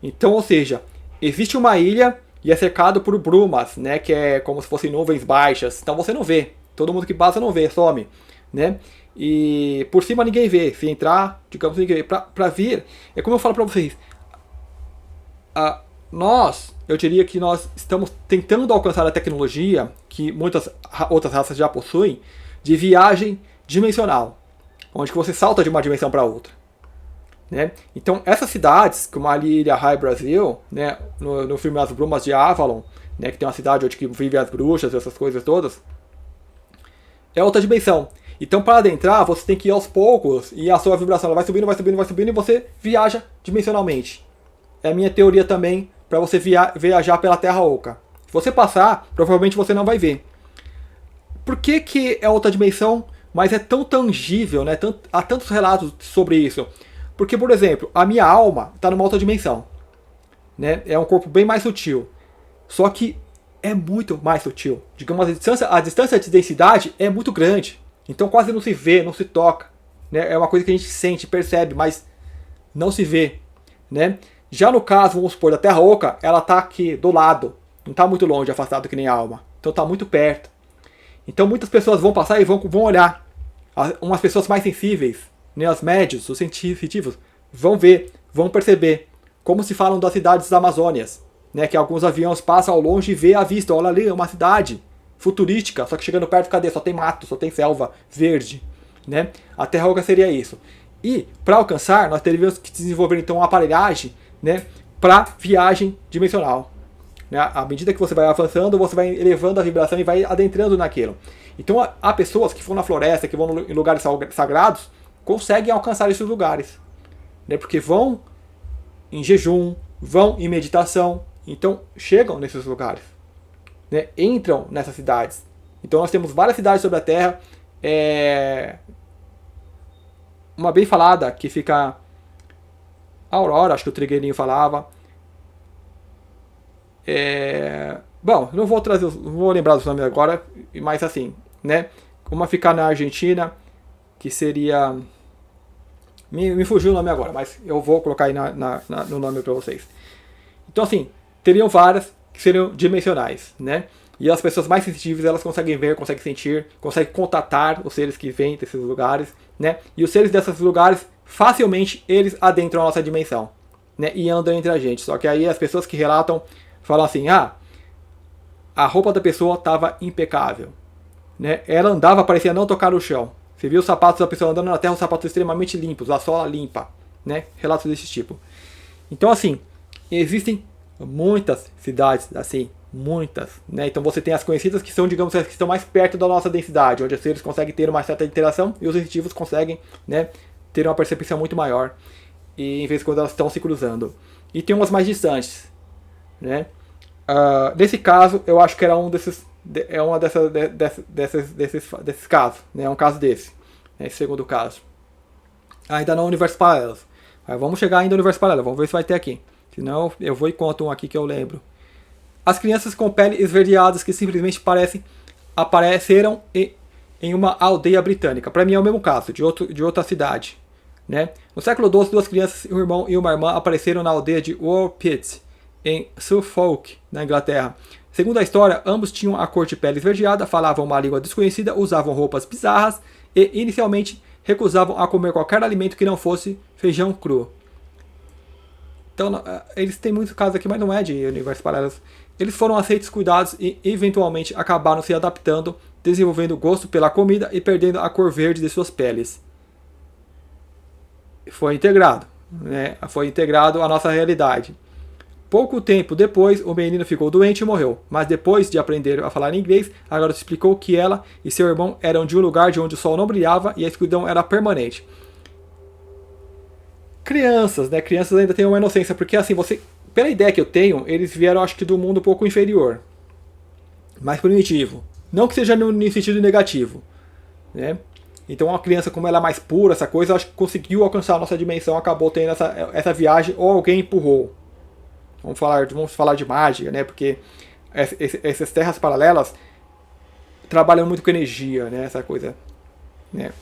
[SPEAKER 1] Então, ou seja, existe uma ilha e é cercado por brumas, né, que é como se fossem nuvens baixas. Então você não vê, todo mundo que passa não vê, some, né? E por cima ninguém vê. Se entrar, digamos, ninguém vê. Para vir, é como eu falo para vocês. Eu diria que nós estamos tentando alcançar a tecnologia que muitas outras raças já possuem, de viagem dimensional, onde você salta de uma dimensão para outra. Né? Então essas cidades, como a ilha High Brazil, né, no filme As Brumas de Avalon, né, que tem uma cidade onde vivem as bruxas, essas coisas todas, é outra dimensão. Então para adentrar, você tem que ir aos poucos, e a sua vibração ela vai subindo, vai subindo, vai subindo, e você viaja dimensionalmente. É a minha teoria também para você viajar pela Terra Oca. Se você passar, provavelmente você não vai ver. Por que é outra dimensão, mas é tão tangível, né? Há tantos relatos sobre isso. Porque, por exemplo, a minha alma está numa outra dimensão, né? É um corpo bem mais sutil. Só que é muito mais sutil. Digamos, a distância de densidade é muito grande. Então quase não se vê, não se toca. Né? É uma coisa que a gente sente, percebe, mas não se vê. Né? Já no caso, vamos supor, da Terra Oca, ela está aqui do lado. Não está muito longe, afastado que nem a alma. Então está muito perto. Então muitas pessoas vão passar e vão olhar. Umas pessoas mais sensíveis, né? Os médios, os científicos, vão ver, vão perceber. Como se falam das cidades da Amazônias. Né, que alguns aviões passam ao longe e vê a vista. Olha ali, é uma cidade futurística, só que chegando perto, cadê? Só tem mato, só tem selva verde. Né? A Terra Oca seria isso. E para alcançar, nós teríamos que desenvolver então uma aparelhagem, né, para viagem dimensional. Né? À medida que você vai avançando, você vai elevando a vibração e vai adentrando naquilo. Então há pessoas que vão na floresta, que vão em lugares sagrados, conseguem alcançar esses lugares. Né? Porque vão em jejum, vão em meditação. Então, chegam nesses lugares, né? Entram nessas cidades. Então, nós temos várias cidades sobre a Terra. Uma bem falada, que fica... Aurora, acho que o Trigueirinho falava. Bom, não vou lembrar dos nomes agora, mas assim, né? Uma fica na Argentina, que seria... Me fugiu o nome agora, mas eu vou colocar aí no nome para vocês. Então, assim... teriam várias que seriam dimensionais, né? E as pessoas mais sensíveis, elas conseguem ver, conseguem sentir, conseguem contatar os seres que vêm desses lugares, né? E os seres desses lugares, facilmente, eles adentram a nossa dimensão, né? E andam entre a gente. Só que aí as pessoas que relatam, falam assim, a roupa da pessoa estava impecável, né? Ela andava, parecia não tocar o chão. Você viu os sapatos da pessoa andando na terra, os sapatos extremamente limpos, a sola limpa, né? Relatos desse tipo. Então, assim, existem muitas cidades assim, muitas, né? Então você tem as conhecidas que são, digamos, as que estão mais perto da nossa densidade, onde os seres conseguem ter uma certa interação e os sensitivos conseguem, né, ter uma percepção muito maior e em vez de quando elas estão se cruzando. E tem umas mais distantes, né? Nesse caso, eu acho que era desses casos, né? É um caso desse, né? Esse segundo caso. Ainda não universo paralelo. Mas vamos chegar ainda no universo paralelo, vamos ver se vai ter aqui. Senão eu vou e conto um aqui que eu lembro. As crianças com pele esverdeadas que simplesmente apareceram em uma aldeia britânica. Para mim é o mesmo caso, de outra cidade. Né? No século XII, duas crianças, um irmão e uma irmã, apareceram na aldeia de Woolpit, em Suffolk, na Inglaterra. Segundo a história, ambos tinham a cor de pele esverdeada, falavam uma língua desconhecida, usavam roupas bizarras e inicialmente recusavam a comer qualquer alimento que não fosse feijão cru. Então, eles têm muitos casos aqui, mas não é de universos paralelos. Eles foram aceitos, cuidados e, eventualmente, acabaram se adaptando, desenvolvendo gosto pela comida e perdendo a cor verde de suas peles. Foi integrado, né? Foi integrado à nossa realidade. Pouco tempo depois, o menino ficou doente e morreu. Mas depois de aprender a falar inglês, a garota explicou que ela e seu irmão eram de um lugar de onde o sol não brilhava e a escuridão era permanente. Crianças, né? Crianças ainda têm uma inocência, porque assim, pela ideia que eu tenho, eles vieram, acho que, do mundo um pouco inferior, mais primitivo. Não que seja no sentido negativo, né? Então, uma criança, como ela é mais pura, essa coisa, acho que conseguiu alcançar a nossa dimensão, acabou tendo essa viagem, ou alguém empurrou. Vamos falar de mágica, né? Porque essas terras paralelas trabalham muito com energia, né? Essa coisa, né?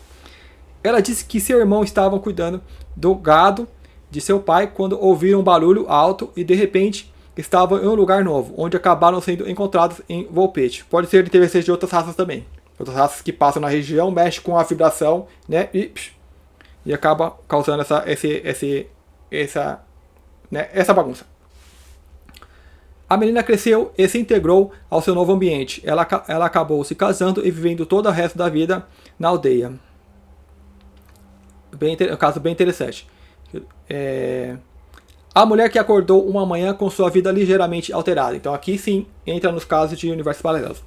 [SPEAKER 1] Ela disse que seu irmão estava cuidando do gado de seu pai quando ouviram um barulho alto e de repente estavam em um lugar novo, onde acabaram sendo encontrados em Woolpit. Pode ser interesses de outras raças também. Outras raças que passam na região, mexem com a vibração, né? E acaba causando essa bagunça. A menina cresceu e se integrou ao seu novo ambiente. Ela acabou se casando e vivendo todo o resto da vida na aldeia. Um caso bem interessante. A mulher que acordou uma manhã com sua vida ligeiramente alterada. Então aqui sim entra nos casos de universos paralelos.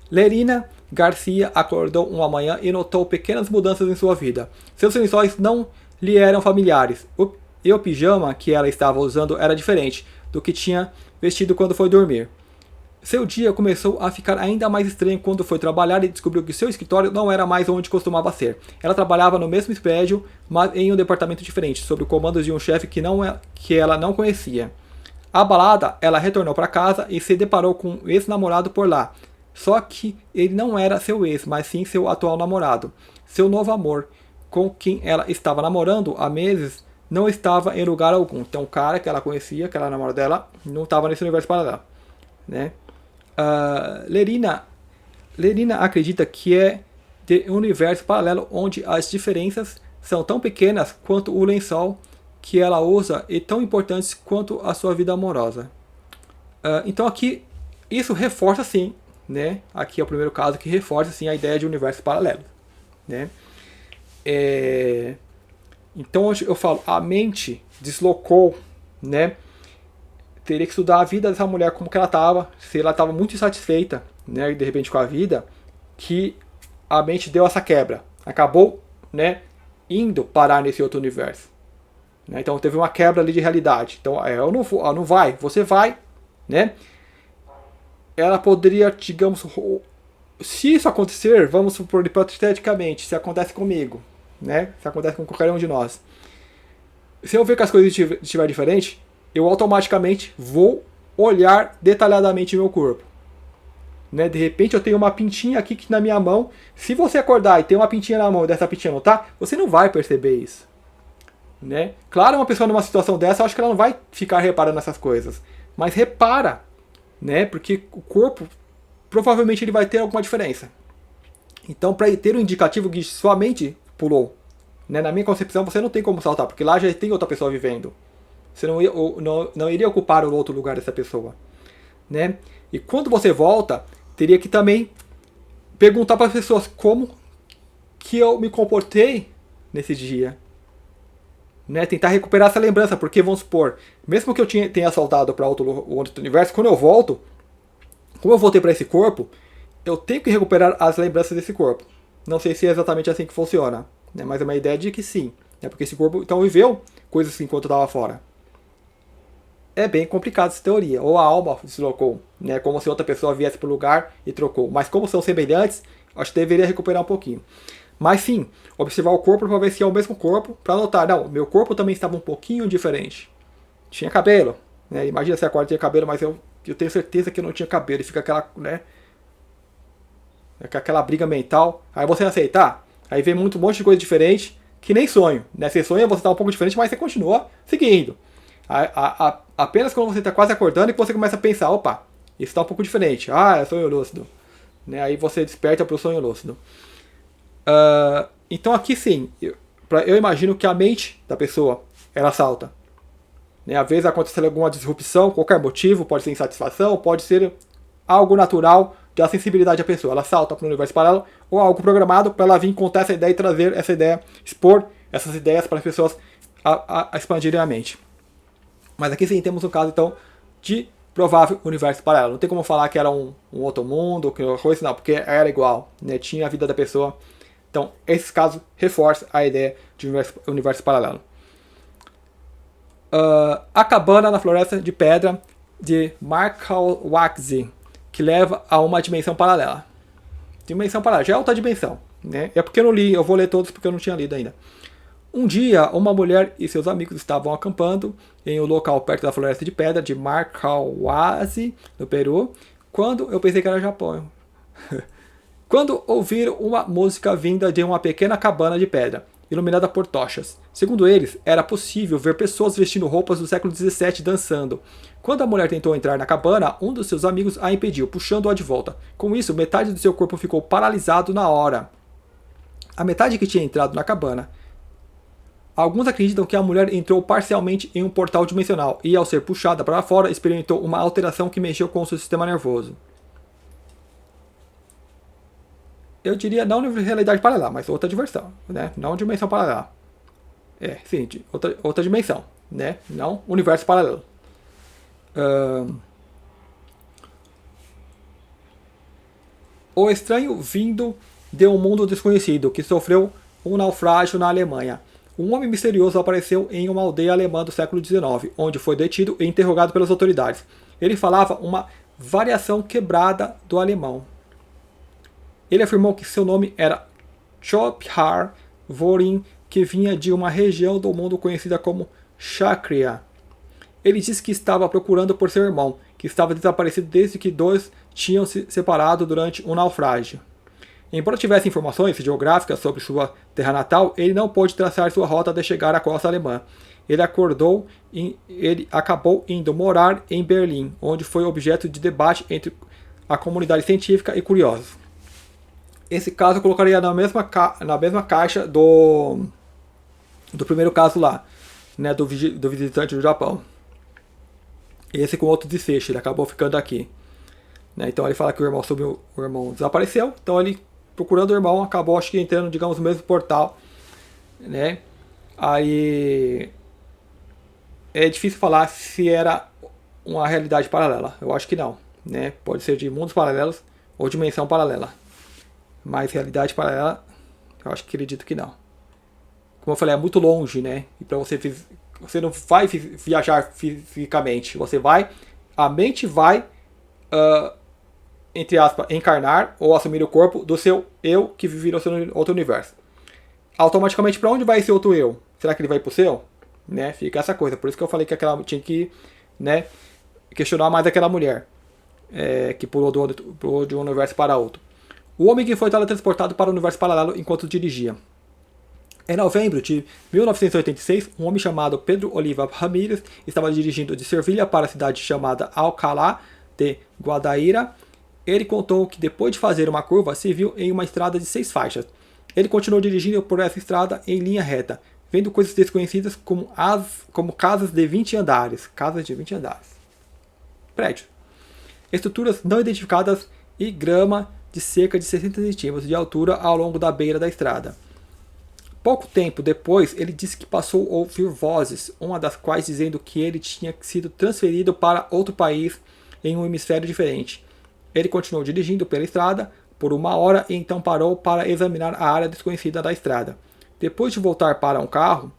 [SPEAKER 1] Lerina Garcia acordou uma manhã e notou pequenas mudanças em sua vida. Seus lençóis não lhe eram familiares. E o pijama que ela estava usando era diferente do que tinha vestido quando foi dormir. Seu dia começou a ficar ainda mais estranho quando foi trabalhar e descobriu que seu escritório não era mais onde costumava ser. Ela trabalhava no mesmo prédio, mas em um departamento diferente, sob o comando de um chefe que ela não conhecia. Abalada, ela retornou para casa e se deparou com um ex-namorado por lá. Só que ele não era seu ex, mas sim seu atual namorado. Seu novo amor, com quem ela estava namorando há meses, não estava em lugar algum. Então o cara que ela conhecia, que era namorado dela, não estava nesse universo paralelo, né? Lerina acredita que é de um universo paralelo onde as diferenças são tão pequenas quanto o lençol que ela usa e tão importantes quanto a sua vida amorosa. Então aqui isso reforça sim, né? Aqui é o primeiro caso que reforça sim a ideia de universo paralelo, né? Então eu falo, a mente deslocou, né? Teria que estudar a vida dessa mulher, como que ela estava, se ela estava muito insatisfeita, né, de repente com a vida, que a mente deu essa quebra, acabou, né, indo parar nesse outro universo, né? Então teve uma quebra ali de realidade. Então eu não vou, não vai, você vai, né? Ela poderia, digamos, se isso acontecer, vamos supor hipoteticamente, se acontece comigo, né, se acontece com qualquer um de nós, se eu ver que as coisas estiverem diferentes, eu automaticamente vou olhar detalhadamente meu corpo, né? De repente eu tenho uma pintinha aqui na minha mão. Se você acordar e tem uma pintinha na mão e dessa pintinha não tá, você não vai perceber isso, né? Claro, uma pessoa numa situação dessa, eu acho que ela não vai ficar reparando essas coisas, mas repara, né? Porque o corpo provavelmente ele vai ter alguma diferença. Então, para ter um indicativo que sua mente pulou, né? Na minha concepção, você não tem como saltar, porque lá já tem outra pessoa vivendo. Você não iria ocupar o outro lugar dessa pessoa, né? E quando você volta, teria que também perguntar para as pessoas como que eu me comportei nesse dia, né? Tentar recuperar essa lembrança, porque vamos supor, mesmo que eu tenha saltado para outro universo, quando eu volto, como eu voltei para esse corpo, eu tenho que recuperar as lembranças desse corpo. Não sei se é exatamente assim que funciona, né? Mas é uma ideia de que sim, né? Porque esse corpo então viveu coisas assim enquanto eu estava fora. É bem complicado essa teoria. Ou a alma deslocou, né? Como se outra pessoa viesse para o lugar e trocou. Mas como são semelhantes, acho que deveria recuperar um pouquinho. Mas sim, observar o corpo para ver se é o mesmo corpo, para notar, não, meu corpo também estava um pouquinho diferente. Tinha cabelo, né? Imagina se a corda tinha cabelo, mas eu tenho certeza que eu não tinha cabelo. E fica aquela, né? Aquela briga mental. Aí você aceitar, aí vem um monte de coisa diferente, que nem sonho, né? Você sonha, você está um pouco diferente, mas você continua seguindo. Apenas quando você está quase acordando que você começa a pensar, opa, isso está um pouco diferente. Ah, é sonho lúcido, né? Aí você desperta para o sonho lúcido. Então aqui sim, eu imagino que a mente da pessoa, ela salta, né? Às vezes acontece alguma disrupção, qualquer motivo, pode ser insatisfação, pode ser algo natural da sensibilidade da pessoa. Ela salta para o universo paralelo, ou algo programado para ela vir contar essa ideia e trazer essa ideia, expor essas ideias para as pessoas a expandirem a mente. Mas aqui sim temos um caso então de provável universo paralelo. Não tem como falar que era um outro mundo, que coisa, não, porque era igual, né? Tinha a vida da pessoa. Então, esse caso reforça a ideia de universo paralelo. A cabana na floresta de pedra de Markowatz, que leva a uma dimensão paralela. Dimensão paralela, já é outra dimensão, né? É porque eu não li, eu vou ler todos porque eu não tinha lido ainda. Um dia, uma mulher e seus amigos estavam acampando em um local perto da floresta de pedra de Markowatz, no Peru, quando eu pensei que era Japão. Quando ouviram uma música vinda de uma pequena cabana de pedra, iluminada por tochas. Segundo eles, era possível ver pessoas vestindo roupas do século XVII dançando. Quando a mulher tentou entrar na cabana, um dos seus amigos a impediu, puxando-a de volta. Com isso, metade do seu corpo ficou paralisado na hora. A metade que tinha entrado na cabana. Alguns acreditam que a mulher entrou parcialmente em um portal dimensional e, ao ser puxada para fora, experimentou uma alteração que mexeu com o seu sistema nervoso. Eu diria não realidade paralela, mas outra dimensão, né? Não dimensão paralela. Sim, outra dimensão, né? Não universo paralelo. O estranho vindo de um mundo desconhecido que sofreu um naufrágio na Alemanha. Um homem misterioso apareceu em uma aldeia alemã do século XIX, onde foi detido e interrogado pelas autoridades. Ele falava uma variação quebrada do alemão. Ele afirmou que seu nome era Chophar Vorin, que vinha de uma região do mundo conhecida como Chácria. Ele disse que estava procurando por seu irmão, que estava desaparecido desde que dois tinham se separado durante um naufrágio. Embora tivesse informações geográficas sobre sua terra natal, ele não pôde traçar sua rota até chegar à costa alemã. Ele acabou indo morar em Berlim, onde foi objeto de debate entre a comunidade científica e curiosos. Esse caso eu colocaria na mesma caixa do primeiro caso lá, né, do visitante do Japão. Esse com outro desfecho, ele acabou ficando aqui. Né, então ele fala que o irmão desapareceu, então ele, procurando o irmão, acabou, acho que entrando, digamos, no mesmo portal. Né? Aí é difícil falar se era uma realidade paralela. Eu acho que não. Né? Pode ser de mundos paralelos ou dimensão paralela. Mas realidade paralela, eu acho que acredito que não. Como eu falei, é muito longe, né? E para você não vai viajar fisicamente. A mente vai, entre aspas, encarnar ou assumir o corpo do seu eu que vive no seu outro universo. Automaticamente, para onde vai esse outro eu? Será que ele vai pro seu? Né? Fica essa coisa. Por isso que eu falei que tinha que, né, questionar mais aquela mulher que pulou de um universo para outro. O homem que foi teletransportado para o universo paralelo enquanto dirigia. Em novembro de 1986, um homem chamado Pedro Oliva Ramírez estava dirigindo de Sevilha para a cidade chamada Alcalá de Guadaíra. Ele contou que depois de fazer uma curva, se viu em uma estrada de 6 faixas. Ele continuou dirigindo por essa estrada em linha reta, vendo coisas desconhecidas como casas de 20 andares. Casas de 20 andares. Prédios. Estruturas não identificadas e grama de cerca de 60 centímetros de altura ao longo da beira da estrada. Pouco tempo depois, ele disse que passou a ouvir vozes, uma das quais dizendo que ele tinha sido transferido para outro país em um hemisfério diferente. Ele continuou dirigindo pela estrada por 1 hora e então parou para examinar a área desconhecida da estrada. Depois de voltar para um carro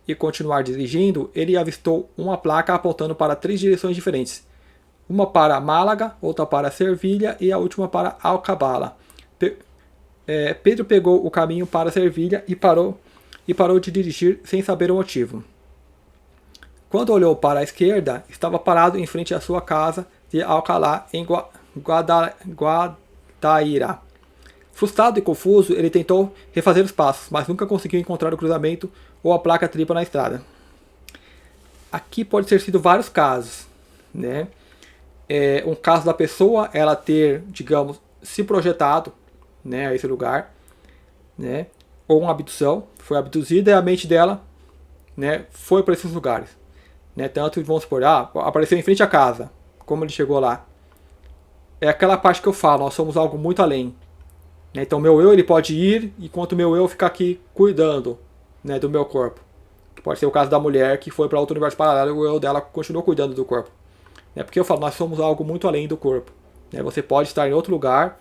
[SPEAKER 1] e continuar dirigindo, ele avistou uma placa apontando para 3 direções diferentes. Uma para Málaga, outra para Sevilha e a última para Alcabala. Pedro pegou o caminho para Sevilha e parou de dirigir sem saber o motivo. Quando olhou para a esquerda, estava parado em frente à sua casa de Alcalá, em Guadaíra. Frustrado e confuso, ele tentou refazer os passos, mas nunca conseguiu encontrar o cruzamento ou a placa tripla na estrada. Aqui pode ter sido vários casos, né? Um caso da pessoa ela ter, digamos, se projetado, né, a esse lugar, né, ou uma abdução, foi abduzida e a mente dela, né, foi para esses lugares, né, tanto vamos supor, apareceu em frente à casa, como ele chegou lá, é aquela parte que eu falo, nós somos algo muito além, né, então meu eu ele pode ir, enquanto meu eu fica aqui cuidando, né, do meu corpo, pode ser o caso da mulher que foi para outro universo paralelo e o eu dela continuou cuidando do corpo. É porque eu falo, nós somos algo muito além do corpo. Né? Você pode estar em outro lugar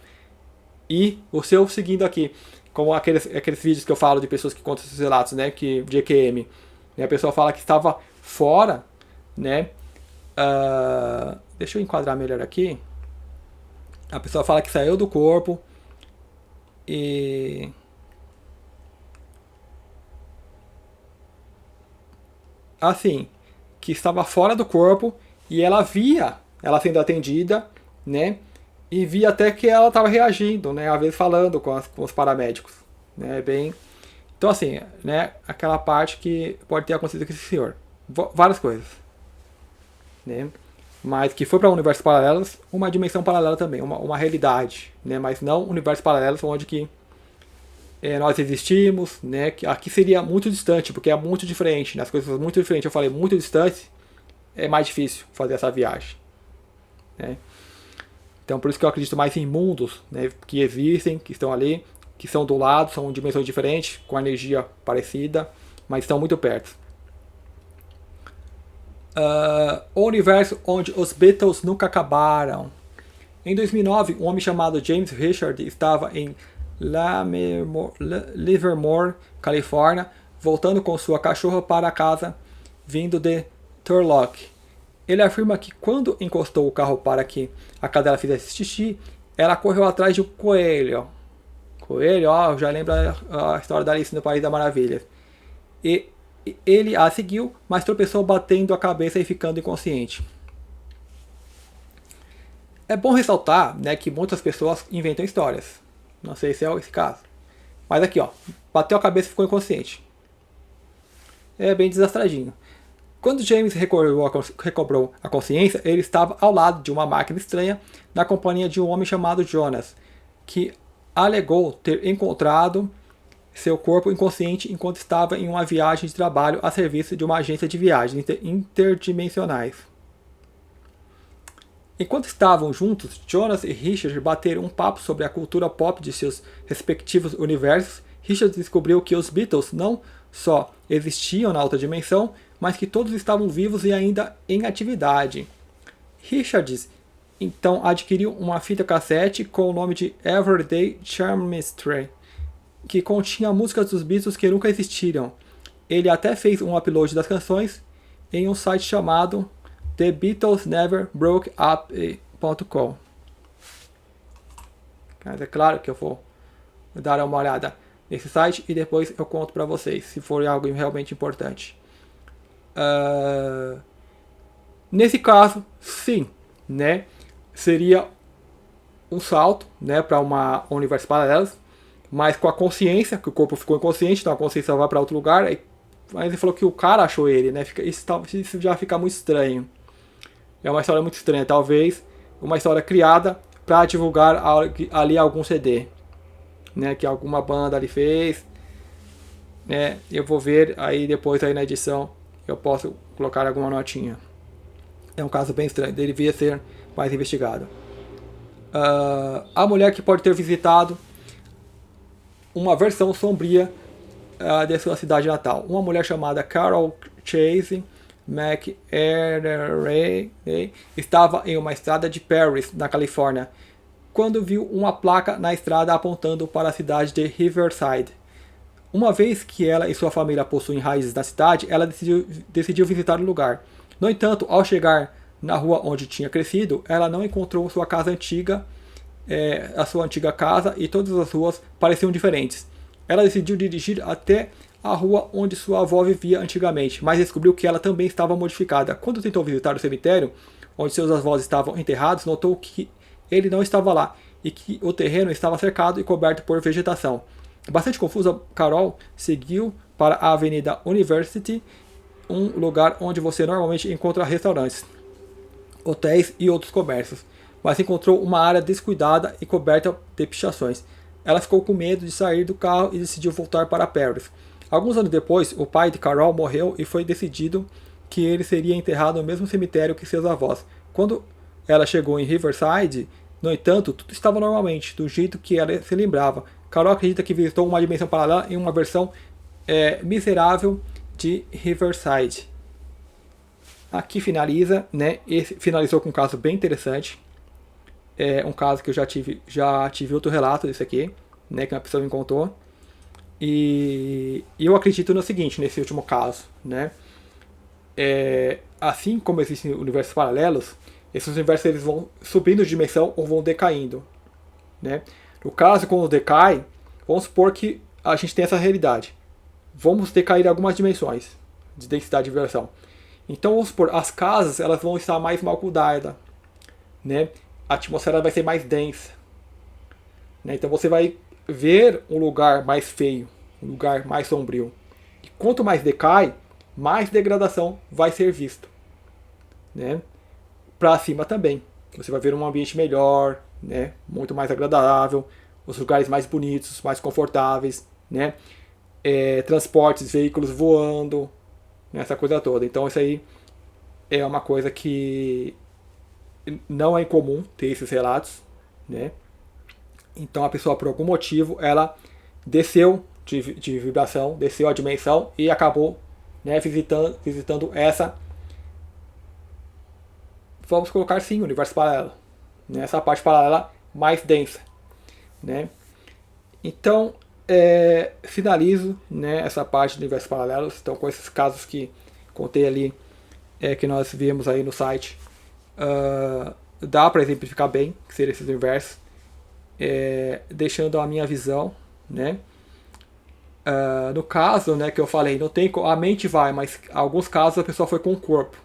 [SPEAKER 1] e o seu seguindo aqui. Como aqueles vídeos que eu falo de pessoas que contam esses relatos, né? De EQM. Né? A pessoa fala que estava fora, né? Deixa eu enquadrar melhor aqui. A pessoa fala que saiu do corpo e... assim, que estava fora do corpo e ela via ela sendo atendida, né? E via até que ela estava reagindo, né? Às vezes falando com os paramédicos, né? Bem, então assim, né? Aquela parte que pode ter acontecido com esse senhor, várias coisas, né? Mas que foi para universos paralelos, uma dimensão paralela também, uma realidade, né? Mas não universos paralelos onde que nós existimos, né? Que aqui seria muito distante, porque é muito diferente, né? As coisas são muito diferentes. Eu falei muito distante. É mais difícil fazer essa viagem. Né? Então por isso que eu acredito mais em mundos, né, que existem, que estão ali, que são do lado, são dimensões diferentes, com energia parecida, mas estão muito perto. O universo onde os Beatles nunca acabaram. Em 2009, um homem chamado James Richard estava em Livermore, Califórnia, voltando com sua cachorra para casa, vindo de Turlock. Ele afirma que quando encostou o carro para que a cadela fizesse xixi, ela correu atrás de um coelho. Coelho, ó, já lembra a história da Alice no País da Maravilha. E ele a seguiu, mas tropeçou batendo a cabeça e ficando inconsciente. É bom ressaltar, né, que muitas pessoas inventam histórias. Não sei se é esse caso. Mas aqui, ó, bateu a cabeça e ficou inconsciente. É bem desastradinho. Quando James recobrou a consciência, ele estava ao lado de uma máquina estranha na companhia de um homem chamado Jonas, que alegou ter encontrado seu corpo inconsciente enquanto estava em uma viagem de trabalho a serviço de uma agência de viagens interdimensionais. Enquanto estavam juntos, Jonas e Richard bateram um papo sobre a cultura pop de seus respectivos universos. Richard descobriu que os Beatles não só existiam na outra dimensão, mas que todos estavam vivos e ainda em atividade. Richard então adquiriu uma fita cassete com o nome de Everyday Chemistry, que continha músicas dos Beatles que nunca existiram. Ele até fez um upload das canções em um site chamado TheBeatlesNeverBrokeUp.com. Mas é claro que eu vou dar uma olhada nesse site e depois eu conto para vocês, se for algo realmente importante. Nesse caso, sim, né, seria um salto, né, para uma universo paralelo, mas com a consciência, que o corpo ficou inconsciente, então a consciência vai para outro lugar. Aí ele falou que o cara achou ele, né? Isso já fica muito estranho. É uma história muito estranha, talvez uma história criada para divulgar ali algum CD, né? Que alguma banda ali fez, né? Eu vou ver aí depois aí na edição, eu posso colocar alguma notinha. É um caso bem estranho, devia ser mais investigado. A mulher que pode ter visitado uma versão sombria de sua cidade natal. Uma mulher chamada Carol Chase McElroy estava em uma estrada de Paris, na Califórnia, quando viu uma placa na estrada apontando para a cidade de Riverside. Uma vez que ela e sua família possuem raízes na cidade, ela decidiu visitar o lugar. No entanto, ao chegar na rua onde tinha crescido, ela não encontrou sua casa antiga, a sua antiga casa, e todas as ruas pareciam diferentes. Ela decidiu dirigir até a rua onde sua avó vivia antigamente, mas descobriu que ela também estava modificada. Quando tentou visitar o cemitério onde seus avós estavam enterrados, notou que ele não estava lá e que o terreno estava cercado e coberto por vegetação. Bastante confusa, Carol seguiu para a Avenida University, um lugar onde você normalmente encontra restaurantes, hotéis e outros comércios, mas encontrou uma área descuidada e coberta de pichações. Ela ficou com medo de sair do carro e decidiu voltar para Paris. Alguns anos depois, o pai de Carol morreu e foi decidido que ele seria enterrado no mesmo cemitério que seus avós. Quando ela chegou em Riverside, no entanto, tudo estava normalmente, do jeito que ela se lembrava. Carol acredita que visitou uma dimensão paralela em uma versão miserável de Riverside. Aqui finaliza, né? Esse finalizou com um caso bem interessante. É um caso que eu já tive outro relato desse aqui, né? Que uma pessoa me contou. E eu acredito no seguinte, nesse último caso, né? Assim como existem universos paralelos, esses universos eles vão subindo de dimensão ou vão decaindo, né? No caso, quando decai, vamos supor que a gente tem essa realidade. Vamos decair algumas dimensões de densidade de vibração. Então, vamos supor, as casas elas vão estar mais mal cuidadas, né? A atmosfera vai ser mais densa, né? Então, você vai ver um lugar mais feio, um lugar mais sombrio. E quanto mais decai, mais degradação vai ser visto, né? Para cima também. Você vai ver um ambiente melhor, né? Muito mais agradável, os lugares mais bonitos, mais confortáveis, né? Transportes, veículos voando, né? Essa coisa toda. Então isso aí é uma coisa que não é incomum ter esses relatos, né? Então a pessoa, por algum motivo, ela desceu de vibração, desceu a dimensão e acabou, né, visitando essa, vamos colocar sim, universo paralelo, né, essa parte paralela mais densa, né? Então finalizo, né, essa parte de universos paralelos. Então, com esses casos que contei ali que nós vimos aí no site, dá para exemplificar bem que seria esses universos, deixando a minha visão, né? No caso, né, que eu falei, não tem, a mente vai, mas em alguns casos a pessoa foi com o corpo,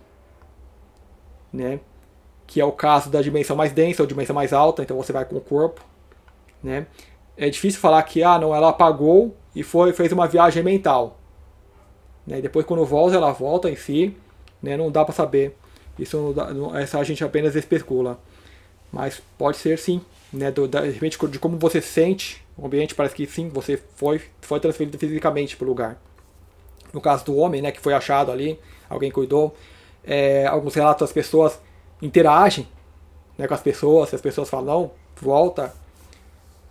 [SPEAKER 1] né? Que é o caso da dimensão mais densa ou dimensão mais alta, então você vai com o corpo, né? É difícil falar que não, ela apagou e fez uma viagem mental, né? Depois quando volta, ela volta em si, né? Não dá para saber. Isso não dá, essa a gente apenas especula, mas pode ser sim, né? De repente de como você sente o ambiente, parece que sim, você foi transferido fisicamente para o lugar. No caso do homem, né, que foi achado ali, alguém cuidou. Alguns relatos, as pessoas interagem, né, com as pessoas, se as pessoas falam, não, volta,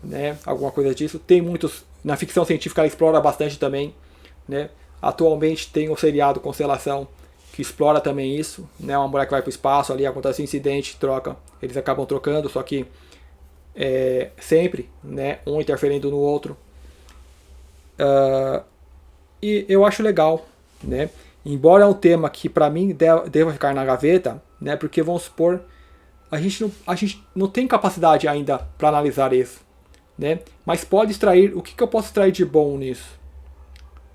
[SPEAKER 1] né, alguma coisa disso. Tem muitos, na ficção científica ela explora bastante também, né. Atualmente tem o seriado Constelação, que explora também isso, né, uma mulher que vai para o espaço, ali acontece um incidente, troca, eles acabam trocando, só que sempre, né, um interferindo no outro. E eu acho legal, né? Embora é um tema que para mim deva ficar na gaveta, né? Porque vamos supor, a gente não tem capacidade ainda para analisar isso, né? Mas pode extrair, o que eu posso extrair de bom nisso?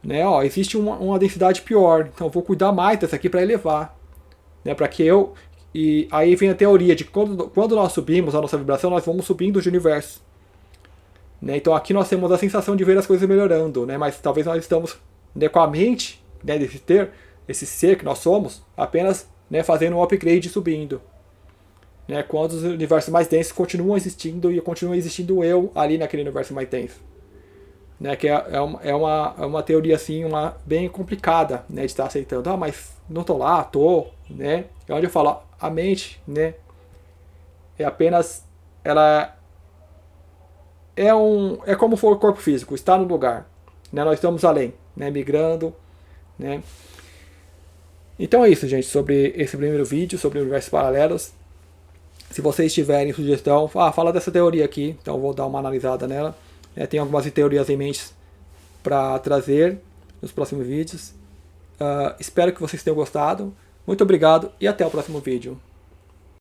[SPEAKER 1] Né? Existe uma densidade pior, então eu vou cuidar mais dessa aqui para elevar, né? Para que eu... E aí vem a teoria de que quando nós subimos a nossa vibração, nós vamos subindo de universo. Né? Então aqui nós temos a sensação de ver as coisas melhorando, né? Mas talvez nós estamos, né, com a mente, né, esse ser que nós somos, apenas, né, fazendo um upgrade e subindo. Né? Quando os universos mais densos continuam existindo e continua existindo eu ali naquele universo mais denso. Né? Que é uma teoria assim, bem complicada, né, de estar aceitando. Mas não estou lá, estou. Né? É onde eu falo, a mente, né, é apenas... ela é como for o corpo físico, está no lugar, né? Nós estamos além, né? Migrando, né? Então é isso, gente, sobre esse primeiro vídeo, sobre universos paralelos. Se vocês tiverem sugestão, fala dessa teoria aqui, então eu vou dar uma analisada nela. Tem algumas teorias em mente para trazer nos próximos vídeos. Espero que vocês tenham gostado. Muito obrigado e até o próximo vídeo.